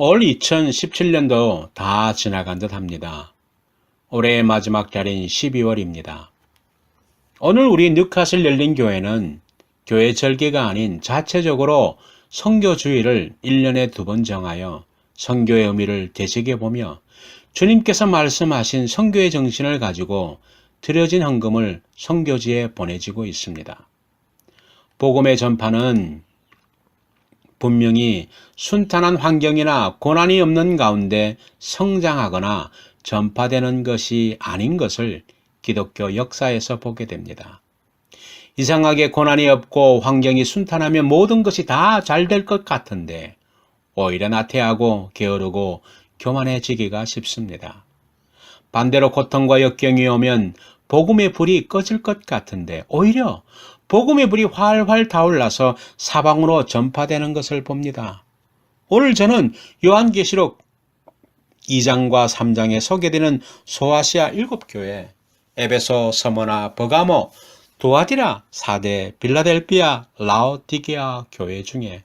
올 2017년도 다 지나간 듯 합니다. 올해의 마지막 달인 12월입니다. 오늘 우리 뉴카슬 열린교회는 교회 절기가 아닌 자체적으로 선교주일을 1년에 2번 정하여 선교의 의미를 되새겨보며 주님께서 말씀하신 선교의 정신을 가지고 드려진 헌금을 선교지에 보내지고 있습니다. 복음의 전파는 분명히 순탄한 환경이나 고난이 없는 가운데 성장하거나 전파되는 것이 아닌 것을 기독교 역사에서 보게 됩니다. 이상하게 고난이 없고 환경이 순탄하면 모든 것이 다 잘 될 것 같은데 오히려 나태하고 게으르고 교만해지기가 쉽습니다. 반대로 고통과 역경이 오면 복음의 불이 꺼질 것 같은데 오히려 복음의 불이 활활 타올라서 사방으로 전파되는 것을 봅니다. 오늘 저는 요한계시록 2장과 3장에 소개되는 소아시아 7교회, 에베소, 서머나, 버가모, 두아디라, 사데, 빌라델피아, 라오디게아 교회 중에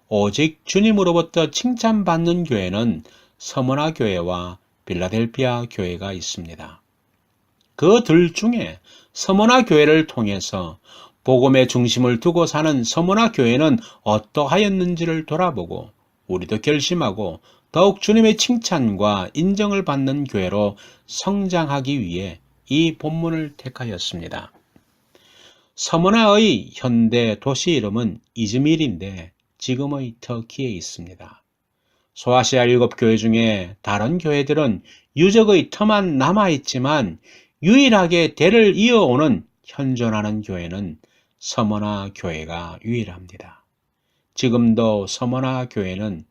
오직 주님으로부터 칭찬받는 교회는 서머나 교회와 빌라델피아 교회가 있습니다. 그 둘 중에 서머나 교회를 통해서 복음의 중심을 두고 사는 서머나 교회는 어떠하였는지를 돌아보고 우리도 결심하고 더욱 주님의 칭찬과 인정을 받는 교회로 성장하기 위해 이 본문을 택하였습니다. 서머나의 현대 도시 이름은 이즈밀인데 지금의 터키에 있습니다. 소아시아 7교회 중에 다른 교회들은 유적의 터만 남아있지만 유일하게 대를 이어오는 현존하는 교회는 서머나 교회가 유일합니다. 지금도 서머나 교회는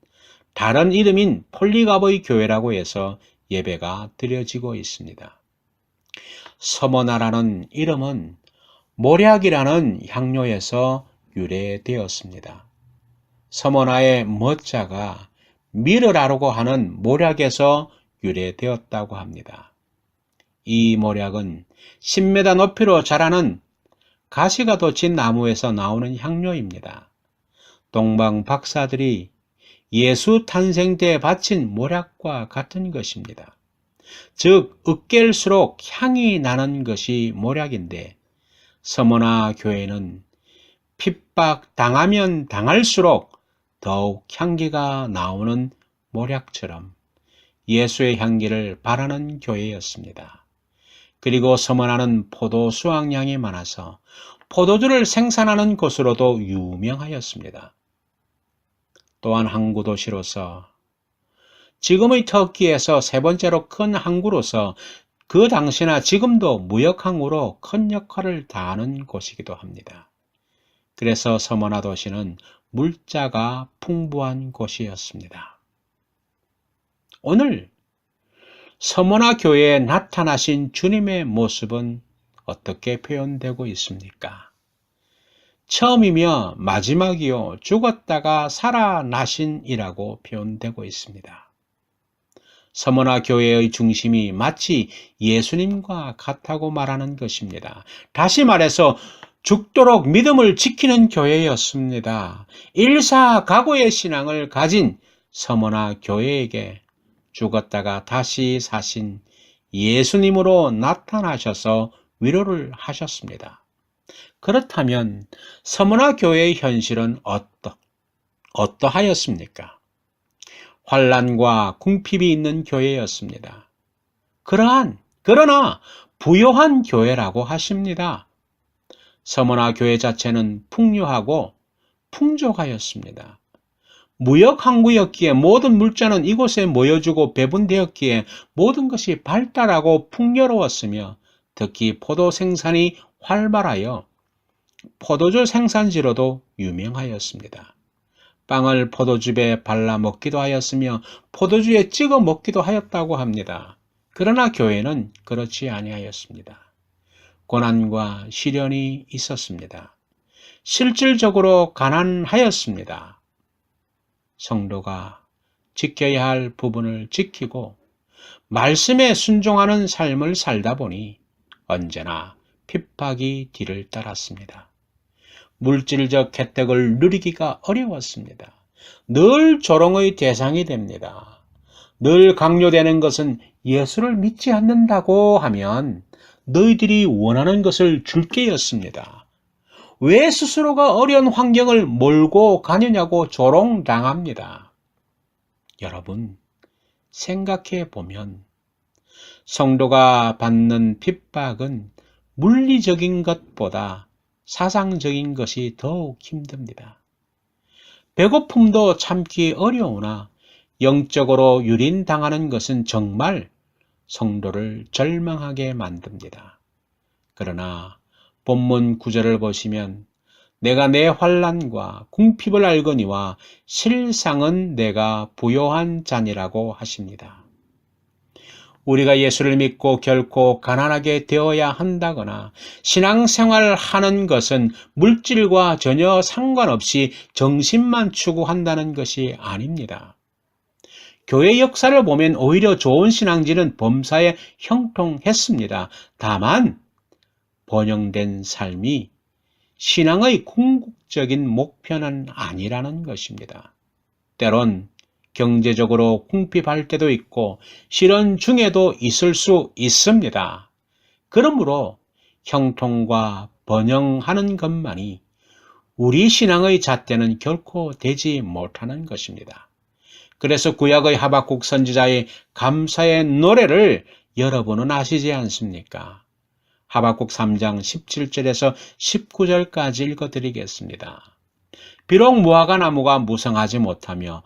다른 이름인 폴리갑의 교회라고 해서 예배가 드려지고 있습니다. 서머나라는 이름은 모략이라는 향료에서 유래되었습니다. 서머나의 머자가 미르라고 하는 모략에서 유래되었다고 합니다. 이 모략은 10m 높이로 자라는 가시가 돋친 나무에서 나오는 향료입니다. 동방 박사들이 예수 탄생 때 바친 모략과 같은 것입니다. 즉 으깰수록 향이 나는 것이 모략인데 서머나 교회는 핍박 당하면 당할수록 더욱 향기가 나오는 모략처럼 예수의 향기를 바라는 교회였습니다. 그리고 서머나는 포도 수확량이 많아서 포도주를 생산하는 곳으로도 유명하였습니다. 또한 항구 도시로서 지금의 터키에서 세 번째로 큰 항구로서 그 당시나 지금도 무역항구로 큰 역할을 다하는 곳이기도 합니다. 그래서 서머나 도시는 물자가 풍부한 곳이었습니다. 오늘 서머나 교회에 나타나신 주님의 모습은 어떻게 표현되고 있습니까? 처음이며 마지막이요 죽었다가 살아나신이라고 표현되고 있습니다. 서머나 교회의 중심이 마치 예수님과 같다고 말하는 것입니다. 다시 말해서 죽도록 믿음을 지키는 교회였습니다. 일사각오의 신앙을 가진 서머나 교회에게 죽었다가 다시 사신 예수님으로 나타나셔서 위로를 하셨습니다. 그렇다면 서머나 교회의 현실은 어떠하였습니까? 환난과 궁핍이 있는 교회였습니다. 그러나 부요한 교회라고 하십니다. 서머나 교회 자체는 풍요하고 풍족하였습니다. 무역항구였기에 모든 물자는 이곳에 모여주고 배분되었기에 모든 것이 발달하고 풍요로웠으며 특히 포도 생산이 활발하여 포도주 생산지로도 유명하였습니다. 빵을 포도즙에 발라 먹기도 하였으며 포도주에 찍어 먹기도 하였다고 합니다. 그러나 교회는 그렇지 아니하였습니다. 고난과 시련이 있었습니다. 실질적으로 가난하였습니다. 성도가 지켜야 할 부분을 지키고 말씀에 순종하는 삶을 살다 보니 언제나 핍박이 뒤를 따랐습니다. 물질적 혜택을 누리기가 어려웠습니다. 늘 조롱의 대상이 됩니다. 늘 강요되는 것은 예수를 믿지 않는다고 하면 너희들이 원하는 것을 줄게였습니다. 왜 스스로가 어려운 환경을 몰고 가느냐고 조롱당합니다. 여러분, 생각해 보면 성도가 받는 핍박은 물리적인 것보다 사상적인 것이 더욱 힘듭니다. 배고픔도 참기 어려우나 영적으로 유린당하는 것은 정말 성도를 절망하게 만듭니다. 그러나 본문 9절을 보시면 내가 내 환난과 궁핍을 알거니와 실상은 내가 부요한 자니라고 하십니다. 우리가 예수를 믿고 결코 가난하게 되어야 한다거나 신앙생활을 하는 것은 물질과 전혀 상관없이 정신만 추구한다는 것이 아닙니다. 교회 역사를 보면 오히려 좋은 신앙지는 범사에 형통했습니다. 다만 번영된 삶이 신앙의 궁극적인 목표는 아니라는 것입니다. 때론 경제적으로 궁핍할 때도 있고 시련 중에도 있을 수 있습니다. 그러므로 형통과 번영하는 것만이 우리 신앙의 잣대는 결코 되지 못하는 것입니다. 그래서 구약의 하박국 선지자의 감사의 노래를 여러분은 아시지 않습니까? 하박국 3장 17절에서 19절까지 읽어드리겠습니다. 비록 무화과 나무가 무성하지 못하며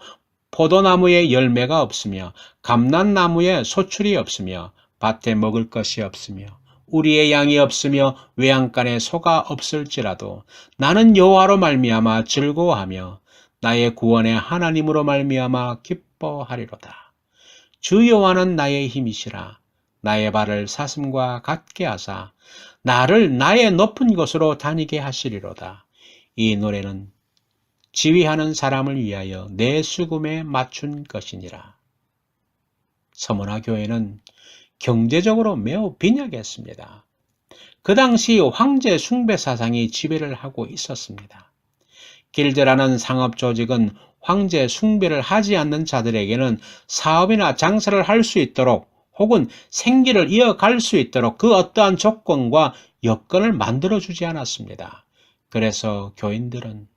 포도나무에 열매가 없으며 감람나무에 소출이 없으며 밭에 먹을 것이 없으며 우리의 양이 없으며 외양간에 소가 없을지라도 나는 여호와로 말미암아 즐거워하며 나의 구원의 하나님으로 말미암아 기뻐하리로다. 주 여호와는 나의 힘이시라. 나의 발을 사슴과 같게 하사 나를 나의 높은 곳으로 다니게 하시리로다. 이 노래는 지휘하는 사람을 위하여 내 수금에 맞춘 것이니라. 서머나 교회는 경제적으로 매우 빈약했습니다. 그 당시 황제 숭배 사상이 지배를 하고 있었습니다. 길드라는 상업 조직은 황제 숭배를 하지 않는 자들에게는 사업이나 장사를 할 수 있도록 혹은 생계를 이어갈 수 있도록 그 어떠한 조건과 여건을 만들어주지 않았습니다. 그래서 교인들은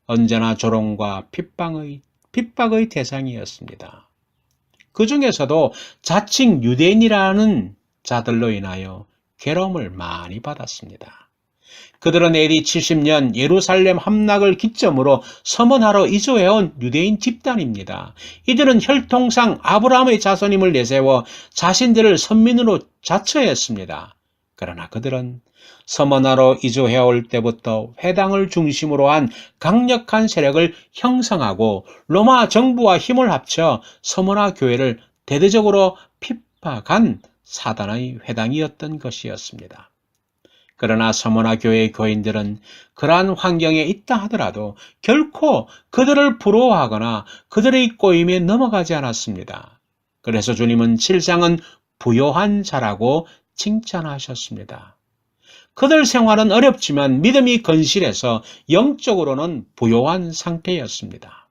언제나 조롱과 핍박의 대상이었습니다. 그 중에서도 자칭 유대인이라는 자들로 인하여 괴로움을 많이 받았습니다. 그들은 AD 70년 예루살렘 함락을 기점으로 서문하러 이주해온 유대인 집단입니다. 이들은 혈통상 아브라함의 자손임을 내세워 자신들을 선민으로 자처했습니다. 그러나 그들은 서머나로 이주해올 때부터 회당을 중심으로 한 강력한 세력을 형성하고 로마 정부와 힘을 합쳐 서머나 교회를 대대적으로 핍박한 사단의 회당이었던 것이었습니다. 그러나 서머나 교회의 교인들은 그러한 환경에 있다 하더라도 결코 그들을 부러워하거나 그들의 꼬임에 넘어가지 않았습니다. 그래서 주님은 실상은 부요한 자라고 칭찬하셨습니다. 그들 생활은 어렵지만 믿음이 건실해서 영적으로는 부요한 상태였습니다.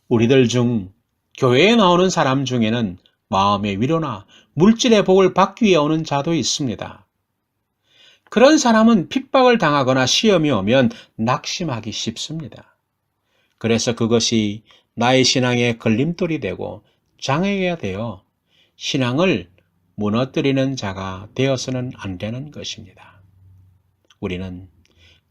우리들 중 교회에 나오는 사람 중에는 마음의 위로나 물질의 복을 받기 위해 오는 자도 있습니다. 그런 사람은 핍박을 당하거나 시험이 오면 낙심하기 쉽습니다. 그래서 그것이 나의 신앙에 걸림돌이 되고 장애가 되어 신앙을 무너뜨리는 자가 되어서는 안 되는 것입니다. 우리는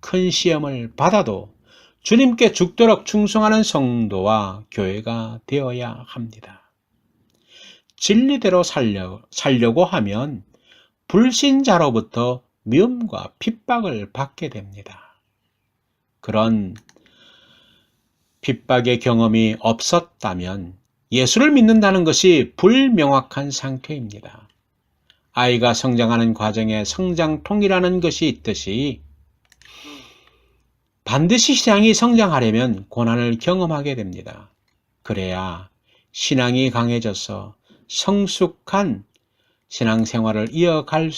큰 시험을 받아도 주님께 죽도록 충성하는 성도와 교회가 되어야 합니다. 진리대로 살려고 하면 불신자로부터 미움과 핍박을 받게 됩니다. 그런 핍박의 경험이 없었다면 예수를 믿는다는 것이 불명확한 상태입니다. 아이가 성장하는 과정에 성장통이라는 것이 있듯이 반드시 신앙이 성장하려면 고난을 경험하게 됩니다. 그래야 신앙이 강해져서 성숙한 신앙생활을 이어갈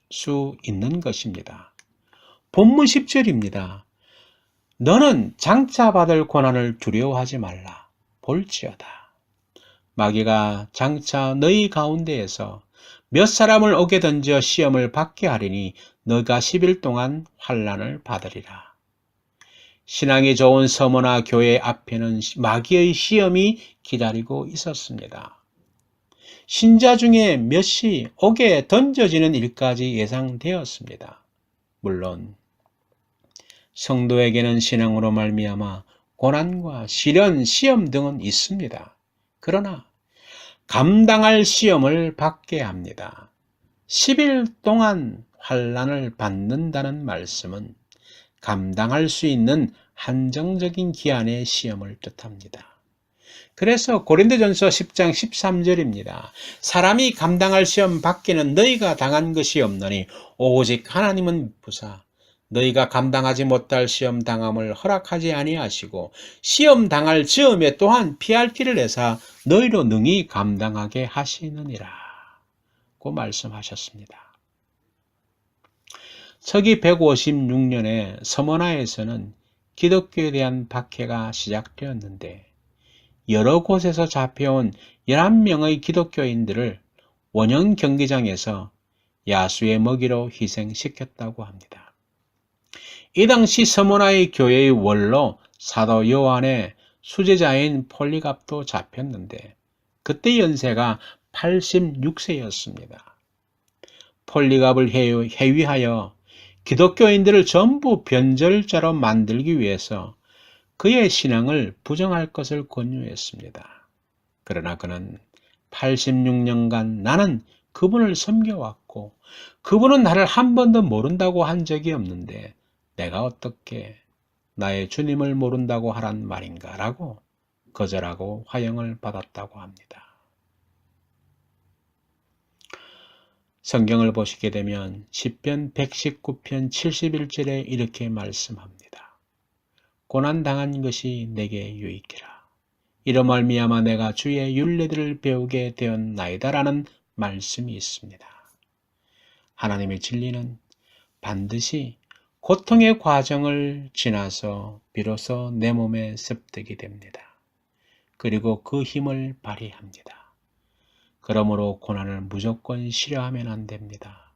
수 있는 것입니다. 본문 10절입니다. 너는 장차 받을 고난을 두려워하지 말라. 볼지어다. 마귀가 장차 너희 가운데에서 몇 사람을 오게 던져 시험을 받게 하리니 너가 10일 동안 환난을 받으리라. 신앙이 좋은 서머나 교회 앞에는 마귀의 시험이 기다리고 있었습니다. 신자 중에 몇이 옥에 던져지는 일까지 예상되었습니다. 물론 성도에게는 신앙으로 말미암아 고난과 시련, 시험 등은 있습니다. 그러나 감당할 시험을 받게 합니다. 10일 동안 환난을 받는다는 말씀은 감당할 수 있는 한정적인 기한의 시험을 뜻합니다. 그래서 고린도전서 10장 13절입니다. 사람이 감당할 시험 받기는 너희가 당한 것이 없느니 오직 하나님은 부사 너희가 감당하지 못할 시험 당함을 허락하지 아니하시고 시험 당할 즈음에 또한 피할 길을 내사 너희로 능히 감당하게 하시느니라 고 말씀하셨습니다. 서기 156년에 서머나에서는 기독교에 대한 박해가 시작되었는데 여러 곳에서 잡혀온 11명의 기독교인들을 원형 경기장에서 야수의 먹이로 희생시켰다고 합니다. 이 당시 서머나의 교회의 원로 사도 요한의 수제자인 폴리갑도 잡혔는데 그때 연세가 86세였습니다. 폴리갑을 해위하여 기독교인들을 전부 변절자로 만들기 위해서 그의 신앙을 부정할 것을 권유했습니다. 그러나 그는 86년간 나는 그분을 섬겨왔고 그분은 나를 한 번도 모른다고 한 적이 없는데 내가 어떻게 나의 주님을 모른다고 하란 말인가 라고 거절하고 화형을 받았다고 합니다. 성경을 보시게 되면 시편 119편 71절에 이렇게 말씀합니다. 고난당한 것이 내게 유익이라. 이로 말미암아 내가 주의 율례들을 배우게 되었나이다 라는 말씀이 있습니다. 하나님의 진리는 반드시 고통의 과정을 지나서 비로소 내 몸에 습득이 됩니다. 그리고 그 힘을 발휘합니다. 그러므로 고난을 무조건 싫어하면 안 됩니다.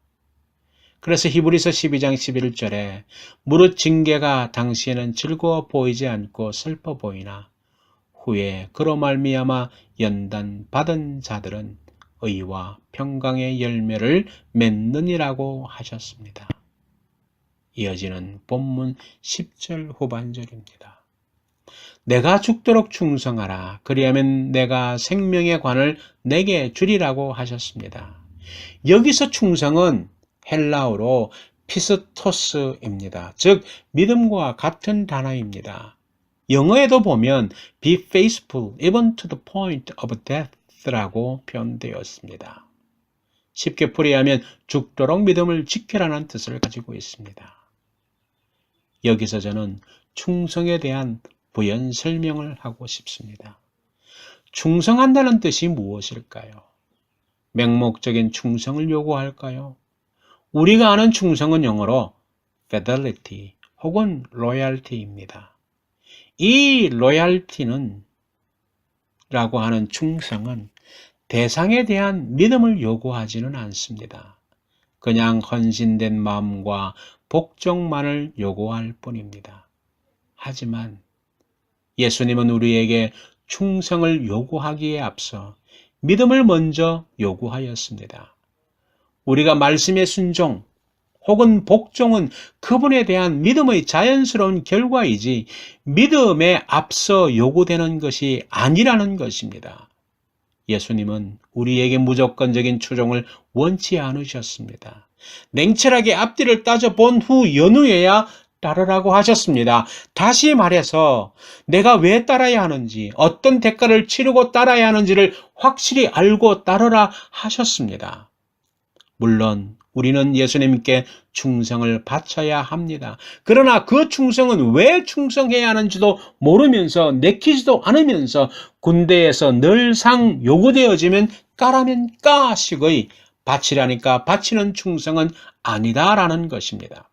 그래서 히브리서 12장 11절에 무릇 징계가 당시에는 즐거워 보이지 않고 슬퍼 보이나 후에 그로 말미암아 연단 받은 자들은 의와 평강의 열매를 맺느니라고 하셨습니다. 이어지는 본문 10절 후반절입니다. 내가 죽도록 충성하라. 그리하면 내가 생명의 관을 내게 주리라고 하셨습니다. 여기서 충성은 헬라어로 피스토스입니다. 즉 믿음과 같은 단어입니다. 영어에도 보면 be faithful even to the point of death라고 표현되었습니다. 쉽게 풀이하면 죽도록 믿음을 지키라는 뜻을 가지고 있습니다. 여기서 저는 충성에 대한 부연 설명을 하고 싶습니다. 충성한다는 뜻이 무엇일까요? 맹목적인 충성을 요구할까요? 우리가 아는 충성은 영어로 fidelity 혹은 loyalty입니다. 이 loyalty는 라고 하는 충성은 대상에 대한 믿음을 요구하지는 않습니다. 그냥 헌신된 마음과 복종만을 요구할 뿐입니다. 하지만 예수님은 우리에게 충성을 요구하기에 앞서 믿음을 먼저 요구하였습니다. 우리가 말씀의 순종 혹은 복종은 그분에 대한 믿음의 자연스러운 결과이지 믿음에 앞서 요구되는 것이 아니라는 것입니다. 예수님은 우리에게 무조건적인 추종을 원치 않으셨습니다. 냉철하게 앞뒤를 따져본 후 연후에야 따르라고 하셨습니다. 다시 말해서 내가 왜 따라야 하는지, 어떤 대가를 치르고 따라야 하는지를 확실히 알고 따르라 하셨습니다. 물론 우리는 예수님께 충성을 바쳐야 합니다. 그러나 그 충성은 왜 충성해야 하는지도 모르면서 내키지도 않으면서 군대에서 늘상 요구되어지면 까라면 까식의 바치라니까 바치는 충성은 아니다라는 것입니다.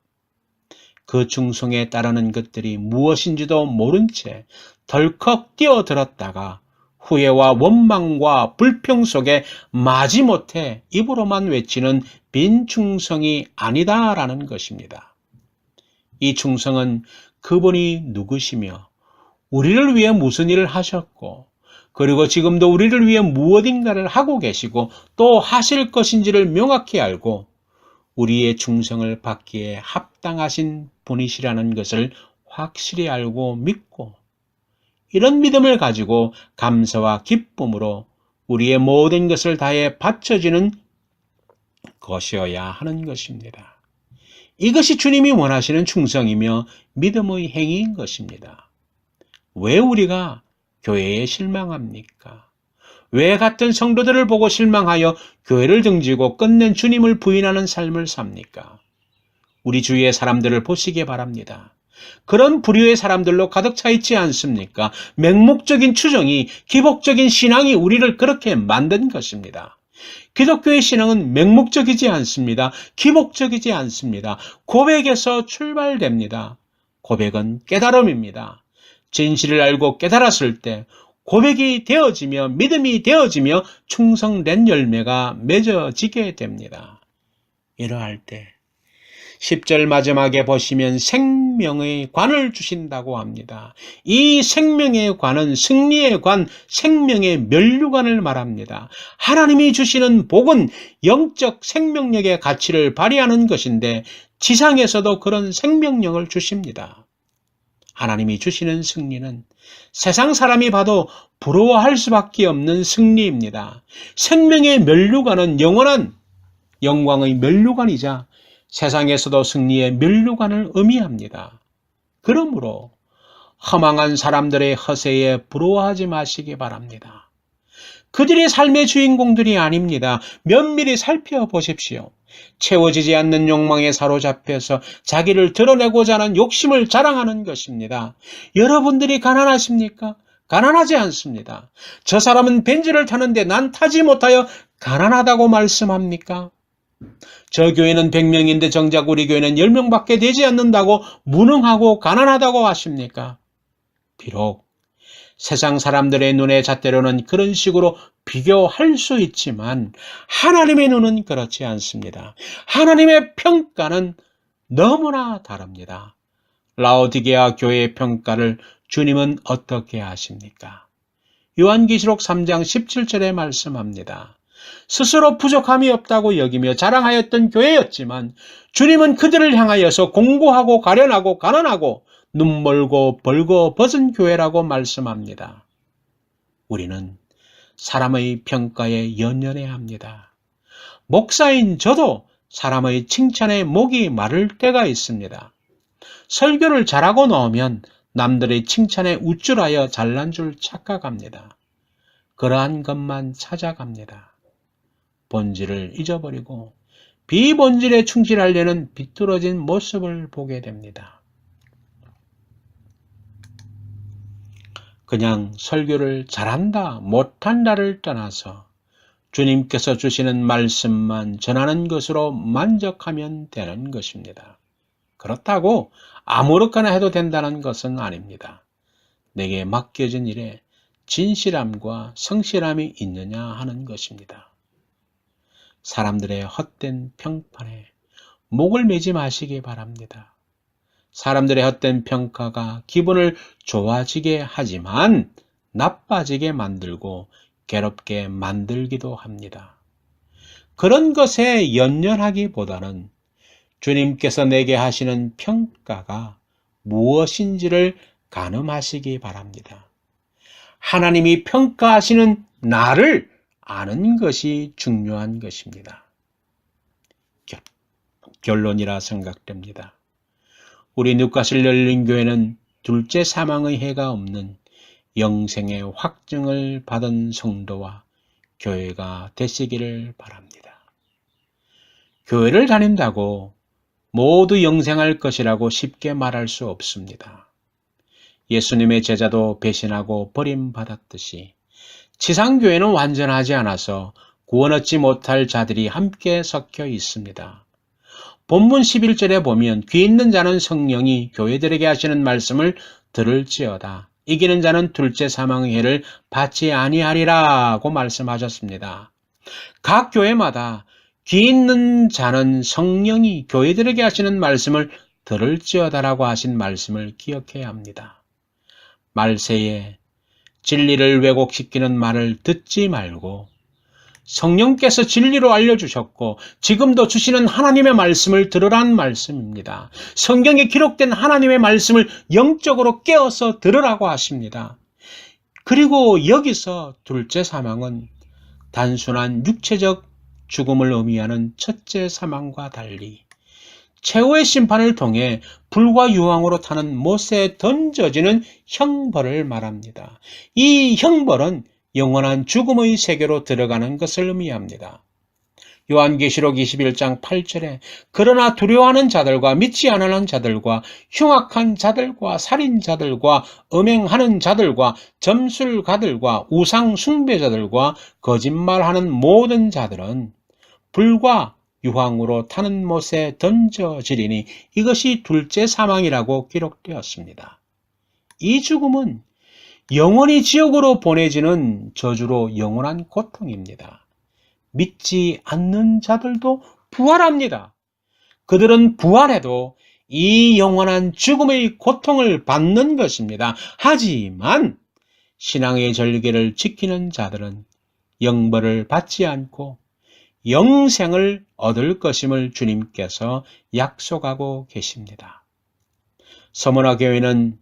그 충성에 따르는 것들이 무엇인지도 모른 채 덜컥 뛰어들었다가 후회와 원망과 불평 속에 마지못해 입으로만 외치는 빈 충성이 아니다라는 것입니다. 이 충성은 그분이 누구시며 우리를 위해 무슨 일을 하셨고 그리고 지금도 우리를 위해 무엇인가를 하고 계시고 또 하실 것인지를 명확히 알고 우리의 충성을 받기에 합당하신 분이시라는 것을 확실히 알고 믿고 이런 믿음을 가지고 감사와 기쁨으로 우리의 모든 것을 다해 바쳐지는 것이어야 하는 것입니다. 이것이 주님이 원하시는 충성이며 믿음의 행위인 것입니다. 왜 우리가 교회에 실망합니까? 왜 같은 성도들을 보고 실망하여 교회를 등지고 끝낸 주님을 부인하는 삶을 삽니까? 우리 주위의 사람들을 보시기 바랍니다. 그런 부류의 사람들로 가득 차 있지 않습니까? 맹목적인 추정이, 기복적인 신앙이 우리를 그렇게 만든 것입니다. 기독교의 신앙은 맹목적이지 않습니다. 기복적이지 않습니다. 고백에서 출발됩니다. 고백은 깨달음입니다. 진실을 알고 깨달았을 때 고백이 되어지며 믿음이 되어지며 충성된 열매가 맺어지게 됩니다. 이러할 때 10절 마지막에 보시면 생명의 관을 주신다고 합니다. 이 생명의 관은 승리의 관, 생명의 면류관을 말합니다. 하나님이 주시는 복은 영적 생명력의 가치를 발휘하는 것인데 지상에서도 그런 생명력을 주십니다. 하나님이 주시는 승리는 세상 사람이 봐도 부러워할 수밖에 없는 승리입니다. 생명의 면류관은 영원한 영광의 면류관이자 세상에서도 승리의 면류관을 의미합니다. 그러므로 허망한 사람들의 허세에 부러워하지 마시기 바랍니다. 그들이 삶의 주인공들이 아닙니다. 면밀히 살펴보십시오. 채워지지 않는 욕망에 사로잡혀서 자기를 드러내고자 하는 욕심을 자랑하는 것입니다. 여러분들이 가난하십니까? 가난하지 않습니다. 저 사람은 벤츠를 타는데 난 타지 못하여 가난하다고 말씀합니까? 저 교회는 100명인데 정작 우리 교회는 10명밖에 되지 않는다고 무능하고 가난하다고 하십니까? 비록 세상 사람들의 눈에 잣대로는 그런 식으로 비교할 수 있지만 하나님의 눈은 그렇지 않습니다. 하나님의 평가는 너무나 다릅니다. 라오디게아 교회의 평가를 주님은 어떻게 하십니까? 요한계시록 3장 17절에 말씀합니다. 스스로 부족함이 없다고 여기며 자랑하였던 교회였지만 주님은 그들을 향하여서 공고하고 가련하고 가난하고 눈멀고 벌거 벗은 교회라고 말씀합니다. 우리는 사람의 평가에 연연해야 합니다. 목사인 저도 사람의 칭찬에 목이 마를 때가 있습니다. 설교를 잘하고 나오면 남들의 칭찬에 우쭐하여 잘난 줄 착각합니다. 그러한 것만 찾아갑니다. 본질을 잊어버리고 비본질에 충실하려는 비뚤어진 모습을 보게 됩니다. 그냥 설교를 잘한다, 못한다를 떠나서 주님께서 주시는 말씀만 전하는 것으로 만족하면 되는 것입니다. 그렇다고 아무렇거나 해도 된다는 것은 아닙니다. 내게 맡겨진 일에 진실함과 성실함이 있느냐 하는 것입니다. 사람들의 헛된 평판에 목을 매지 마시기 바랍니다. 사람들의 헛된 평가가 기분을 좋아지게 하지만 나빠지게 만들고 괴롭게 만들기도 합니다. 그런 것에 연연하기보다는 주님께서 내게 하시는 평가가 무엇인지를 가늠하시기 바랍니다. 하나님이 평가하시는 나를 아는 것이 중요한 것입니다. 결론이라 생각됩니다. 우리 뉴카슬 열린교회는 둘째 사망의 해가 없는 영생의 확증을 받은 성도와 교회가 되시기를 바랍니다. 교회를 다닌다고 모두 영생할 것이라고 쉽게 말할 수 없습니다. 예수님의 제자도 배신하고 버림받았듯이 지상교회는 완전하지 않아서 구원 얻지 못할 자들이 함께 섞여 있습니다. 본문 11절에 보면 귀 있는 자는 성령이 교회들에게 하시는 말씀을 들을지어다. 이기는 자는 둘째 사망의 해를 받지 아니하리라고 말씀하셨습니다. 각 교회마다 귀 있는 자는 성령이 교회들에게 하시는 말씀을 들을지어다라고 하신 말씀을 기억해야 합니다. 말세에 진리를 왜곡시키는 말을 듣지 말고 성령께서 진리로 알려주셨고 지금도 주시는 하나님의 말씀을 들으란 말씀입니다. 성경에 기록된 하나님의 말씀을 영적으로 깨어서 들으라고 하십니다. 그리고 여기서 둘째 사망은 단순한 육체적 죽음을 의미하는 첫째 사망과 달리 최후의 심판을 통해 불과 유황으로 타는 못에 던져지는 형벌을 말합니다. 이 형벌은 영원한 죽음의 세계로 들어가는 것을 의미합니다. 요한계시록 21장 8절에 그러나 두려워하는 자들과 믿지 않는 자들과 흉악한 자들과 살인자들과 음행하는 자들과 점술가들과 우상 숭배자들과 거짓말하는 모든 자들은 불과 유황으로 타는 못에 던져지리니 이것이 둘째 사망이라고 기록되었습니다. 이 죽음은 영원히 지옥으로 보내지는 저주로 영원한 고통입니다. 믿지 않는 자들도 부활합니다. 그들은 부활해도 이 영원한 죽음의 고통을 받는 것입니다. 하지만 신앙의 절개를 지키는 자들은 영벌을 받지 않고 영생을 얻을 것임을 주님께서 약속하고 계십니다. 서머나 교회는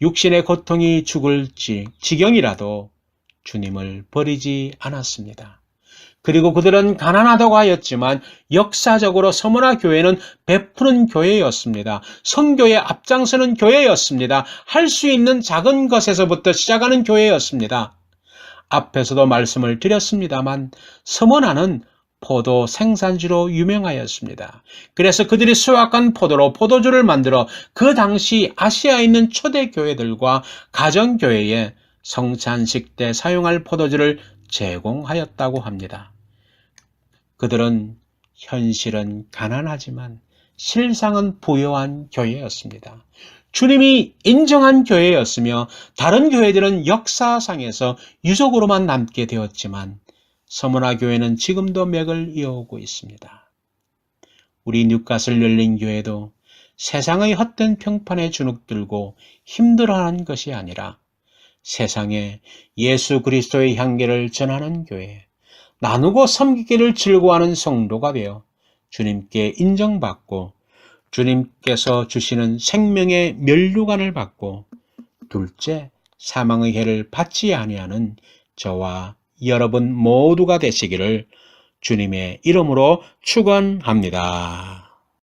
육신의 고통이 죽을 지경이라도 주님을 버리지 않았습니다. 그리고 그들은 가난하다고 하였지만 역사적으로 서머나 교회는 베푸는 교회였습니다. 선교에 앞장서는 교회였습니다. 할 수 있는 작은 것에서부터 시작하는 교회였습니다. 앞에서도 말씀을 드렸습니다만 서머나는 포도 생산지로 유명하였습니다. 그래서 그들이 수확한 포도로 포도주를 만들어 그 당시 아시아에 있는 초대 교회들과 가정교회에 성찬식 때 사용할 포도주를 제공하였다고 합니다. 그들은 현실은 가난하지만 실상은 부유한 교회였습니다. 주님이 인정한 교회였으며 다른 교회들은 역사상에서 유적으로만 남게 되었지만 서머나 교회는 지금도 맥을 이어오고 있습니다. 우리 뉴카슬 열린 교회도 세상의 헛된 평판에 주눅들고 힘들어하는 것이 아니라 세상에 예수 그리스도의 향기를 전하는 교회, 나누고 섬기기를 즐거워하는 성도가 되어 주님께 인정받고 주님께서 주시는 생명의 면류관을 받고 둘째 사망의 해를 받지 아니하는 저와 여러분 모두가 되시기를 주님의 이름으로 축원합니다.